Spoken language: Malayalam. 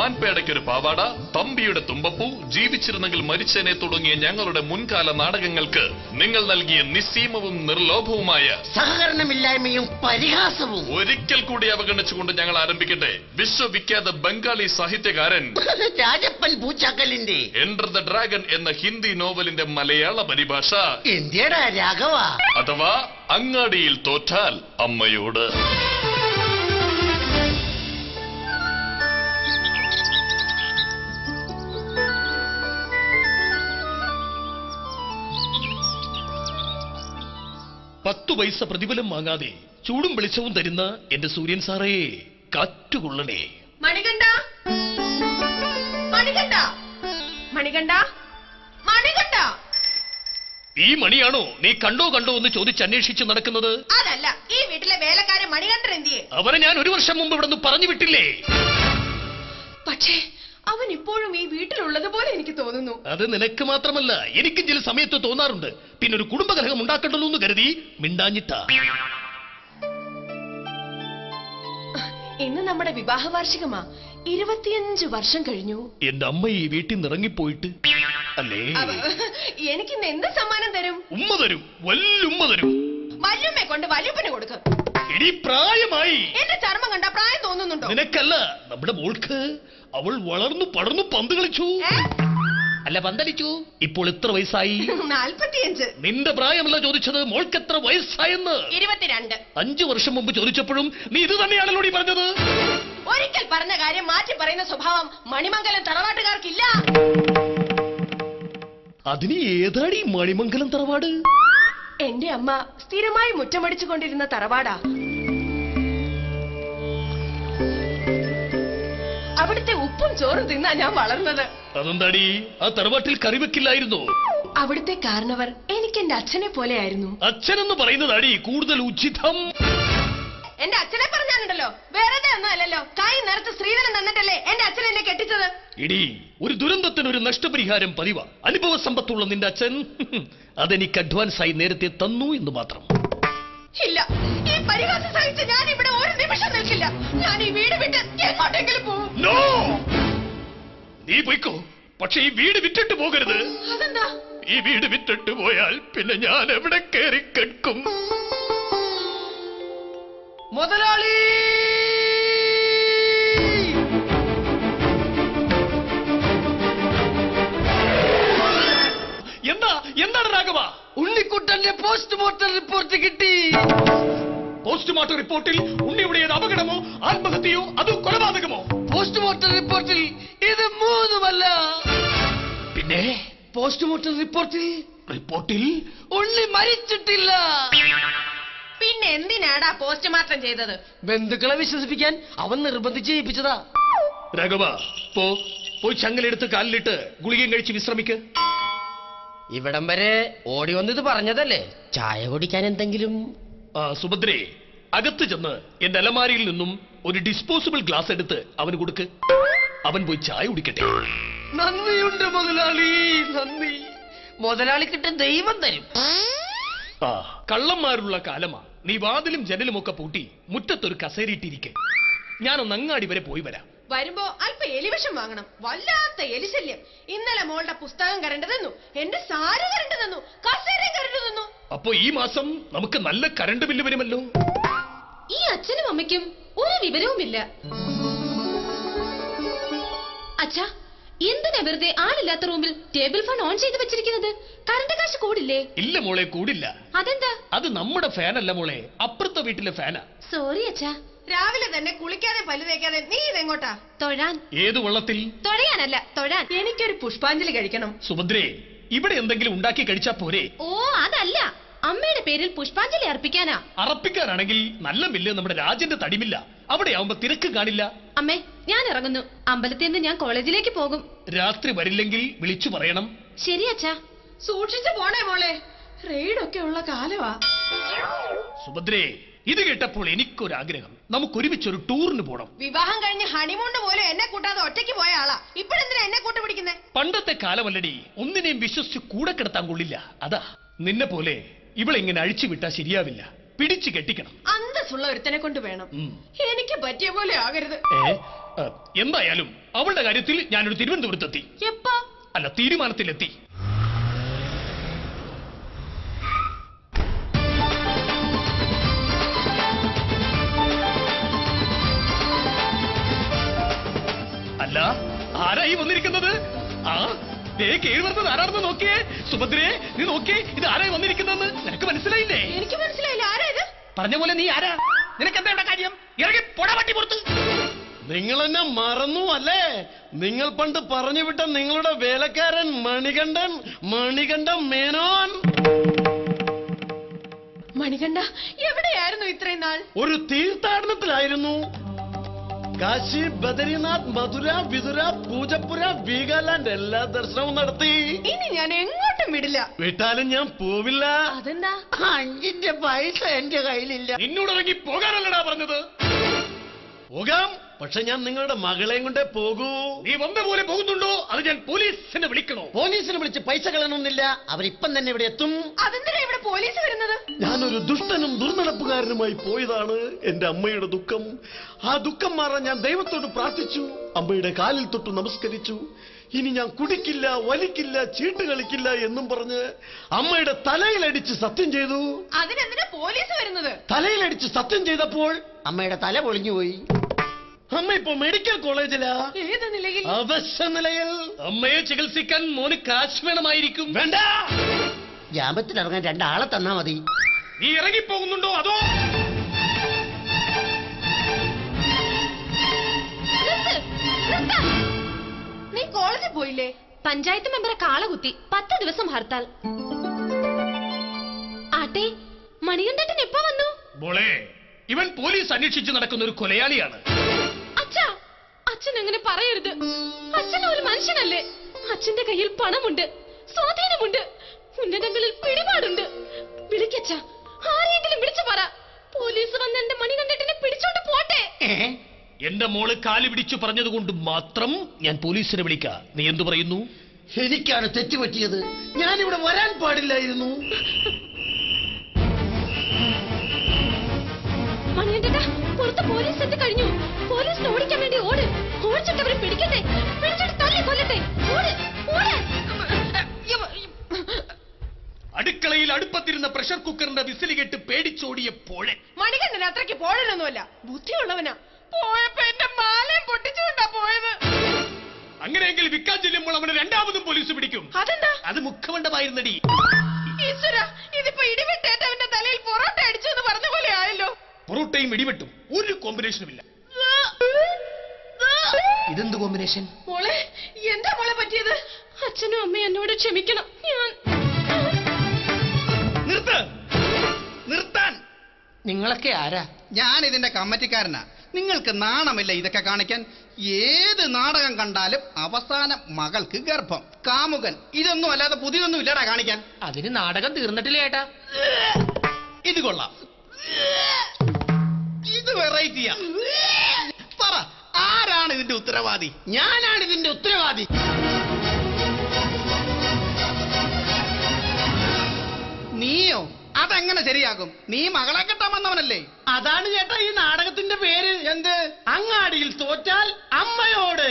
മാൻപേടയ്ക്കൊരു പാവാട, തമ്പിയുടെ തുമ്പപ്പൂ, ജീവിച്ചിരുന്നെങ്കിൽ മരിച്ചേനെ തുടങ്ങിയ ഞങ്ങളുടെ മുൻകാല നാടകങ്ങൾക്ക് നിങ്ങൾ നൽകിയ നിസ്സീമവും നിർലോഭവുമായ സഹകരണമില്ലായ്മയും പരിഹാസവും ഒരിക്കൽ കൂടി അവഗണിച്ചുകൊണ്ട് ഞങ്ങൾ ആരംഭിക്കട്ടെ. വിശ്വവിഖ്യാത ബംഗാളി സാഹിത്യകാരൻ രാജപ്പൻ പൂച്ചാക്കലിന്റെ എൻഡർ ദ ഡ്രാഗൺ എന്ന ഹിന്ദി നോവലിന്റെ മലയാള പരിഭാഷ എന്റേടാ രാഘവ, അഥവാ അങ്ങാടിയിൽ തോറ്റാൽ അമ്മയോട്. പത്തു പൈസ പ്രതിഫലം വാങ്ങാതെ ചൂടും വെളിച്ചവും തരുന്ന എന്റെ സൂര്യൻ സാറേ, കാറ്റുകൊള്ളണേ. മണികണ്ഠ, മണികണ്ഠ, മണികണ്ഠ, മണികണ്ഠ. ഈ മണിയാണോ നീ കണ്ടോ കണ്ടോ എന്ന് ചോദിച്ചന്വേഷിച്ച് നടക്കുന്നത്? അതല്ല, ഈ വീട്ടിലെ വേലക്കാരൻ മണികണ്ഠൻ എന്തിയെ? അവനെ ഞാൻ 1 വർഷം മുമ്പ് ഇവിടെ നിന്ന് പറഞ്ഞു വിട്ടില്ലേ? പക്ഷേ അവൻ ഇപ്പോഴും ഈ വീട്ടിലുള്ളതുപോലെ എനിക്ക് തോന്നുന്നു. അത് നിനക്ക് മാത്രമല്ല, എനിക്കും ചില സമയത്ത് തോന്നാറുണ്ട്. പിന്നെ ഒരു കുടുംബകലഹം ഉണ്ടാക്കണ്ടല്ലോ എന്ന് കരുതി മിണ്ടാഞ്ഞിട്ടാ. ഇന്ന് നമ്മുടെ വിവാഹ വാർഷികമാ. 25 വർഷം കഴിഞ്ഞു. എന്റെ അമ്മ ഈ വീട്ടിൽ നിന്ന് ഇറങ്ങിപ്പോയിട്ട്. അല്ലേ? എനിക്കിന്ന് എന്ത് സമ്മാനം തരും? ഉമ്മ തരും, വല്ലുമ്മ തരും. വല്യമ്മയെ കൊണ്ട് വല്യപ്പന് കൊടുക്ക്. ഇനി പ്രായമായി. എന്റെ ചർമ്മം കണ്ട പ്രായം തോന്നുന്നുണ്ടോ? നിനക്കല്ല, നമ്മുടെ മോൾക്ക്. അവൾ വളർന്നു പടർന്നു പന്ത് കളിച്ചു. അല്ല, പന്തളിച്ചു. ഇപ്പോൾ എത്ര വയസ്സായി? 45. നിന്റെ പ്രായമല്ല ചോദിച്ചത്, മോൾക്ക് എത്ര വയസ്സായെന്ന്. 22. 5 വർഷം മുമ്പ് ചോദിച്ചപ്പോഴും നീ ഇത് തന്നെയാണല്ലോ നീ പറഞ്ഞത്. ഒരിക്കൽ പറഞ്ഞ കാര്യം മാറ്റി പറയുന്ന സ്വഭാവം മണിമംഗലം തറവാട്ടുകാർക്കില്ല. അതിന് ഏതാടി മണിമംഗലം തറവാട്? എന്റെ അമ്മ സ്ഥിരമായി മുറ്റമടിച്ചുകൊണ്ടിരുന്ന തറവാടാ. അവിടുത്തെ ഉപ്പും ചോറും തിന്നാ ഞാൻ വളർന്നത്. അതെന്താടി, ആ തറവാട്ടിൽ കറി വെക്കില്ലായിരുന്നോ? അവിടുത്തെ കാരണവർ എനിക്ക് എന്റെ അച്ഛനെ പോലെയായിരുന്നു. അച്ഛനെന്ന് പറയുന്നതാടി കൂടുതൽ ഉചിതം. എന്റെ അച്ഛനെ പറഞ്ഞാലുണ്ടല്ലോ, വെറുതെ ഒന്നും അല്ലല്ലോ. കൈ നിറച്ച് സ്ത്രീധനം തന്നിട്ടല്ലേ എന്റെ അച്ഛൻ എന്നെ കെട്ടിച്ചത്. ഇടി, ഒരു ദുരന്തത്തിന് ഒരു നഷ്ടപരിഹാരം പതിവാ. അനുഭവ സമ്പത്തുള്ള നിന്റെ അച്ഛൻ അതെനിക്ക് അഡ്വാൻസ് ആയി നേരത്തെ തന്നു എന്ന് മാത്രം. ഇല്ല, ഈ പരിഹാസം സഹിച്ച് ഞാൻ ഇവിടെ ഒരു നിമിഷം നിൽക്കില്ല. ഞാൻ ഈ വീട് വിട്ട് എങ്ങോട്ടെങ്കിലും പോകും. നോ, നീ പോയിക്കോ, പക്ഷെ ഈ വീട് വിറ്റിട്ട് പോകരുത്. അതെന്താ? ഈ വീട് വിറ്റിട്ട് പോയാൽ പിന്നെ ഞാൻ എവിടെ കയറി കിടക്കും? മുതലാളി! എന്താണ് രാഘവ? ഉണ്ണിക്കുട്ടന്റെ പോസ്റ്റ്മോർട്ടം റിപ്പോർട്ട് കിട്ടി. പോസ്റ്റ്മോർട്ടം റിപ്പോർട്ടിൽ ഉണ്ണിയുടെ അപകടമോ ആത്മഹത്യയോ അതോ കൊലപാതകമോ? പോസ്റ്റ്മോർട്ടം റിപ്പോർട്ടിൽ ഇത് മൂന്നുമല്ല. പിന്നെ പോസ്റ്റ്മോർട്ടം റിപ്പോർട്ടിൽ ഉണ്ണി മരിച്ചിട്ടില്ല. പിന്നെ എന്തിനാടാ പോസ്റ്റ്മോർട്ടം ചെയ്തത്? ബന്ധുക്കളെ വിശ്വസിപ്പിക്കാൻ അവൻ നിർബന്ധിച്ച് ചെയ്യിപ്പിച്ചതാ. രാഘവ, പോയി ചങ്ങലെടുത്ത് കാലിലിട്ട് ഗുളികയും കഴിച്ച് വിശ്രമിക്ക്. ഇവിടം വരെ ഓടി വന്നിത് പറഞ്ഞതല്ലേ, ചായ കുടിക്കാൻ എന്തെങ്കിലും? സുഭദ്രേ, അകത്ത് ചെന്ന് എന്റെ അലമാരിയിൽ നിന്നും ഒരു ഡിസ്പോസിബിൾ ഗ്ലാസ് എടുത്ത് അവന് കൊടുക്ക്. അവൻ പോയി ചായ കുടിക്കട്ടെ. നന്ദിയുണ്ട് മുതലാളി, നന്ദി. മുതലാളിക്കിട്ട് ദൈവം തരും. കള്ളന്മാരുള്ള കാലമാ. നീ വാതിലും ജനലും ഒക്കെ പൂട്ടി മുറ്റത്തൊരു കസേരയിട്ടിരിക്കെ. ഞാനൊന്ന് അങ്ങാടി വരെ പോയി വരാം. വരുമ്പോ അല്പ എലിവിഷം വാങ്ങണം. വല്ലാത്ത എലിശല്യം. ഇന്നലെ മോളുടെ പുസ്തകം കരണ്ട് തന്നു, എന്റെ സാരി കരണ്ട് തന്നു, കസേര കരണ്ട് തന്നു. അപ്പൊ ഈ മാസം നമുക്ക് നല്ല കറണ്ട് ബില്ല് വരുമല്ലോ. ഈ അച്ഛനും അമ്മയ്ക്കും ഒരു വിവരവുമില്ല. അച്ഛാ, എന്തിനാ വെറുതെ ആളില്ലാത്ത റൂമിൽ ടേബിൾ ഫാൻ ഓൺ ചെയ്ത് വെച്ചിരിക്കുന്നത്? കറണ്ട് കാശ് കൂടില്ലേ? ഇല്ല മോളെ, കൂടില്ല. അതെന്താ? അത് നമ്മുടെ ഫാനല്ല മോളെ, അപ്പുറത്തെ വീട്ടിലെ ഫാനാ. സോറി അച്ഛാ. രാവിലെ തന്നെ കുളിക്കാതെ പല്ല് തേക്കാതെ നീ ഇതെങ്ങോട്ടാ? തൊഴാൻ. ഏത് വെള്ളത്തിൽ? തൊഴയാനല്ല, തൊഴാൻ. എനിക്കൊരു പുഷ്പാഞ്ജലി കഴിക്കണം. സുഭദ്രേ, ഇവിടെ എന്തെങ്കിലും ഉണ്ടാക്കി കഴിച്ചാ പോരെ? ഓ അതല്ല, അമ്മയുടെ പേരിൽ പുഷ്പാഞ്ജലി അർപ്പിക്കാനാ. അർപ്പിക്കാനാണെങ്കിൽ നല്ല മില്ല് നമ്മുടെ രാജന്റെ തടിമില്ല. അവിടെ ആവുമ്പോ തിരക്ക് കാണില്ല. അമ്മേ, ഞാൻ ഇറങ്ങുന്നു. അമ്പലത്തിൽ നിന്ന് ഞാൻ കോളേജിലേക്ക് പോകും. രാത്രി വരില്ലെങ്കിൽ വിളിച്ചു പറയണം. ശരി അച്ഛാ. സൂക്ഷിച്ചു പോണേ മോളെ, റെയ്ഡൊക്കെ ഉള്ള കാലവാ. സുഭദ്രേ, ഇത് കേട്ടപ്പോൾ എനിക്കൊരാഗ്രഹം. നമുക്കൊരുമിച്ചൊരു ടൂറിന് പോണം. വിവാഹം കഴിഞ്ഞ് ഹണിമൂണിന് പോലും എന്നെ കൂട്ടാതെ ഒറ്റയ്ക്ക് പോയ ആളാ. ഇപ്പോഴെന്തിനാ എന്നെ കൂട്ടുപിടിക്കുന്നേ? പണ്ടത്തെ കാലമല്ലടി, ഒന്നിനെയും വിശ്വസിച്ച് കൂടെ കിടത്താൻ കൊള്ളില്ല. അതാ നിന്നെ പോലെ ഇവളെങ്ങനെ അഴിച്ചു വിട്ടാ ശരിയാവില്ല. പിടിച്ചു കെട്ടിക്കണം. അന്തസ്സുള്ള ഒരുത്തനെ കൊണ്ട് വേണം. എനിക്ക് പറ്റിയ പോലെ ആകരുത്. എന്തായാലും അവളുടെ കാര്യത്തിൽ ഞാനൊരു തിരുവനന്തപുരത്തെത്തി. എപ്പോ? അല്ല, തീരുമാനത്തിലെത്തി. അല്ല, ആരായി വന്നിരിക്കുന്നത്? ആ കേറി വരുന്നത് ആരാണെന്ന് നോക്കിയേ. സുഭദ്രേ, നീ നോക്കിയേ, ഇത് ആരായി വന്നിരിക്കുന്നതെന്ന് നിനക്ക് മനസ്സിലായില്ലേ? എനിക്ക് മനസ്സിലായില്ല. ആരാ ഇത്? പറഞ്ഞ പോലെ നീ ആരാ? നിനക്ക് എന്താ ഇവിടെ കാര്യം? ഇറങ്ങി പോടാ വണ്ടി പുറത്ത്. നിങ്ങൾ എന്നെ മറന്നു അല്ലേ? നിങ്ങൾ പണ്ട് പറഞ്ഞു വിട്ട നിങ്ങളുടെ വേലക്കാരൻ മണികണ്ഠൻ മേനോൻ. മണികണ്ഠ, എവിടെയായിരുന്നു ഇത്രയും നാൾ? ഒരു തീർത്ഥാടനത്തിലായിരുന്നു. കാശി, ബദരിനാഥ്, മധുര, വിതുര, പൂജപ്പുര, വീഗാലാൻഡ് എല്ലാ ദർശനവും നടത്തി. ഇനി ഞാൻ എങ്ങോട്ടും വിടില്ല. വിട്ടാലും ഞാൻ പോവില്ല. അതെന്താ? 5 പൈസ എന്റെ കയ്യിലില്ല. നിന്നോട് ഇറങ്ങി പോകാനല്ലടാ പറഞ്ഞത്. പോകാം, പക്ഷെ ഞാൻ നിങ്ങളുടെ മകളെയും കൊണ്ടേ പോകൂ. നീ വന്ന പോലെ പോകുന്നുണ്ടോ? അത് ഞാൻ പോലീസിനെ വിളിക്കണോ? പോലീസിനെ വിളിച്ച് പൈസ കളയണമെന്നില്ല. അവരിപ്പം തന്നെ ഇവിടെ എത്തും. അതെന്തിനാ ഇവിടെ പോലീസ് വരുന്നത്? ഞാനൊരു ദുഷ്ടനും ദുർനടപ്പുകാരനുമായി പോയതാണ്. എന്റെ അമ്മയുടെ ദുഃഖം. ആ ദുഃഖം മാറാൻ ഞാൻ ദൈവത്തോട് പ്രാർത്ഥിച്ചു. അമ്മയുടെ കാലിൽ തൊട്ട് നമസ്കരിച്ചു. ഇനി ഞാൻ കുടിക്കില്ല, വലിക്കില്ല, ചീട്ട് കളിക്കില്ല എന്നും പറഞ്ഞ് അമ്മയുടെ തലയിലടിച്ച് സത്യം ചെയ്തു. അതിനെന്തിനാ പോലീസ് വരുന്നത്? തലയിലടിച്ച് സത്യം ചെയ്തപ്പോൾ അമ്മയുടെ തല പൊളിഞ്ഞുപോയി. അമ്മ ഇപ്പൊ മെഡിക്കൽ കോളേജിലാ. ഏത് നിലയിൽ? അവശ്യ നിലയിൽ. അമ്മയെ ചികിത്സിക്കാൻ മോന് കാശ് വേണമായിരിക്കും. വേണ്ട, ജാപത്തിൽ ഇറങ്ങാൻ 2 ആളെ തന്നാ മതി. നീ ഇറങ്ങിപ്പോകുന്നുണ്ടോ അതോ? നീ കോളേജിൽ പോയില്ലേ? പഞ്ചായത്ത് മെമ്പറെ കാളകുത്തി 10 ദിവസം ഹർത്താൽ. ആട്ടെ, മണികണ്ഠൻ എപ്പോ വന്നു? മോളെ, ഇവൻ പോലീസ് അന്വേഷിച്ച് നടക്കുന്ന ഒരു കൊലയാളിയാണ്. അച്ഛാ, അച്ഛൻ അങ്ങനെ പറയരുത്. അച്ഛൻ ഒരു മനുഷ്യനല്ലേ? അച്ഛന്റെ കയ്യിൽ പണമുണ്ട്, സ്വാധീനമുണ്ട്, ഉന്നതങ്ങളിൽ പിടിപാടുണ്ട്. വിളിക്കച്ഛ, ആരെയെങ്കിലും വിളിച്ചു പറ. പോലീസ് വന്ന് എന്റെ മണികണ്ഠനെ പിടിച്ചോണ്ട് പോട്ടെ. എന്റെ മോള് കാല് പിടിച്ചു പറഞ്ഞതുകൊണ്ട് മാത്രം ഞാൻ പോലീസിനെ വിളിക്കാം. നീ എന്തു പറയുന്നു? എനിക്കാണ് തെറ്റുപറ്റിയത്. ഞാനിവിടെ വരാൻ പാടില്ലായിരുന്നു. മണികണ്ഠ, പുറത്ത് പോലീസ് എത്തി കഴിഞ്ഞു. പോലീസിനെ ഓടിക്കാൻ വേണ്ടി ഓട്. ഓടിച്ചിട്ട് അവരെ പിടിക്കട്ടെ. പിടിച്ചിട്ട് തല്ലി കൊല്ലട്ടെ. ഓട്, ഓട്. അടുക്കളയിൽ അടുപ്പത്തിരുന്ന പ്രഷർ കുക്കറിന്റെ വിസിൽ കേട്ട് പേടിച്ചോടിയപ്പോഴെ മണികണ്ഠൻ അത്രയ്ക്ക് പോഴനൊന്നുമല്ല, ബുദ്ധിയുള്ളവനാ. പോയപ്പോ എന്റെ മാലയും പൊട്ടിച്ചുകൊണ്ടാ പോയത്. അങ്ങനെയെങ്കിൽ വിൽക്കാൻ ചെല്ലുമ്പോൾ അവനെ രണ്ടാമതും പോലീസ് പിടിക്കും. അതെന്താ? അത് മുഖമണ്ഡമായിരുന്നടി. ഈശ്വര, ഇതിപ്പോ ഇടിവിട്ടേറ്റവന്റെ തലയിൽ പൊറോട്ട അടിച്ചു എന്ന് പറഞ്ഞ പോലെ ആയല്ലോ. പൊറോട്ടയും ഇടിവെട്ടും ഒരു കോമ്പിനേഷനും ഇല്ല. ഇതെന്ത് കോമ്പിനേഷൻ? മോളെ, എന്താ മോളെ പറ്റിയത്? അച്ഛനും അമ്മയും എന്നോട് ക്ഷമിക്കണം. നിർത്താൻ. നിങ്ങളൊക്കെ ആരാ? ഞാൻ ഇതിന്റെ കമ്മിറ്റിക്കാരനാ. നിങ്ങൾക്ക് നാണമില്ല ഇതൊക്കെ കാണിക്കാൻ? ഏത് നാടകം കണ്ടാലും അവസാനം മകൾക്ക് ഗർഭം, കാമുകൻ, ഇതൊന്നും അല്ലാതെ പുതിയൊന്നും ഇല്ലടാ കാണിക്കാൻ. അതിന് നാടകം തീർന്നിട്ടില്ല ഏട്ടാ. ഇത് കൊള്ളാം, ഇത് വെറൈറ്റിയാ. പറ, ആരാണ് ഇതിന്റെ ഉത്തരവാദി? ഞാനാണ് ഇതിന്റെ ഉത്തരവാദി. നീയോ? അതെങ്ങനെ ശരിയാകും? നീ മകളെ കെട്ടാൻ വന്നവനല്ലേ? അതാണ് ചേട്ടാ ഈ നാടകത്തിന്റെ പേര്. എന്ത്? അങ്ങാടിയിൽ തോറ്റാൽ അമ്മയോട്.